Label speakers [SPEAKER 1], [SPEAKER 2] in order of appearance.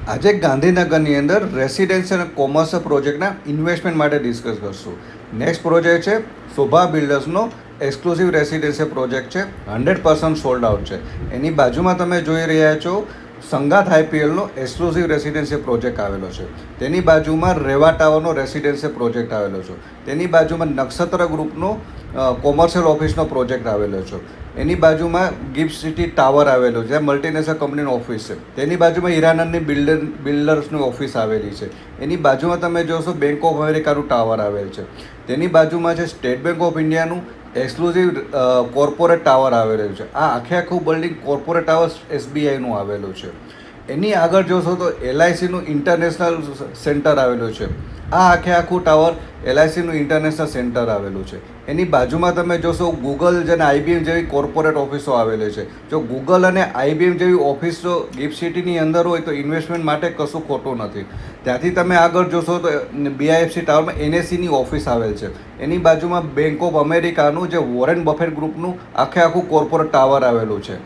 [SPEAKER 1] આજે ગાંધીનગરની અંદર રેસિડેન્શિયલ અને કોમર્શિયલ પ્રોજેક્ટના ઇન્વેસ્ટમેન્ટ માટે ડિસ્કસ કરશું. નેક્સ્ટ પ્રોજેક્ટ છે શોભા બિલ્ડર્સનો એક્સક્લુસિવ રેસિડેન્શિયલ પ્રોજેક્ટ છે, 100% સોલ્ડ આઉટ છે. એની બાજુમાં તમે જોઈ રહ્યા છો સંગાથ આઈપીએલનો એક્સક્લુસિવ રેસિડેન્શિયલ પ્રોજેક્ટ આવેલો છે. તેની બાજુમાં રેવા ટાવરનો રેસિડેન્શિયલ પ્રોજેક્ટ આવેલો છે. તેની બાજુમાં નક્ષત્ર ગ્રુપનો કોમર્શિયલ ઓફિસનો પ્રોજેક્ટ આવેલો છે. એની બાજુમાં ગિફ્ટ સિટી ટાવર આવેલો છે, મલ્ટીનેશનલ કંપનીનો ઓફિસ છે. તેની બાજુમાં હીરાનંદની બિલ્ડર્સની ઓફિસ આવેલી છે. એની બાજુમાં તમે જોશો બેંક ઓફ અમેરિકાનું ટાવર આવેલ છે. તેની બાજુમાં છે સ્ટેટ બેંક ઓફ ઇન્ડિયાનું એક્સક્લુઝિવ કોર્પોરેટ ટાવર આવેલું છે. આ આખું બિલ્ડિંગ કોર્પોરેટ ટાવર એસબીઆઈનું આવેલું છે. એની આગળ જોશો તો એલઆઈસીનું ઇન્ટરનેશનલ સેન્ટર આવેલું છે. આ આખું ટાવર એલઆઈસીનું ઇન્ટરનેશનલ સેન્ટર આવેલું છે. એની બાજુમાં તમે જોશો ગૂગલ અને આઈબીએમ જેવી કોર્પોરેટ ઓફિસો આવેલી છે. જો ગૂગલ અને આઈબીએમ જેવી ઓફિસો ગિફ્ટ સિટીની અંદર હોય તો ઇન્વેસ્ટમેન્ટ માટે કશું ખોટું નથી. ત્યાંથી તમે આગળ જોશો તો બીઆઈએફસી ટાવરમાં એનએસીની ઓફિસ આવેલ છે. એની બાજુમાં બેંક ઓફ અમેરિકાનું જે વોરેન બફેટ ગ્રુપનું આખું કોર્પોરેટ ટાવર આવેલું છે.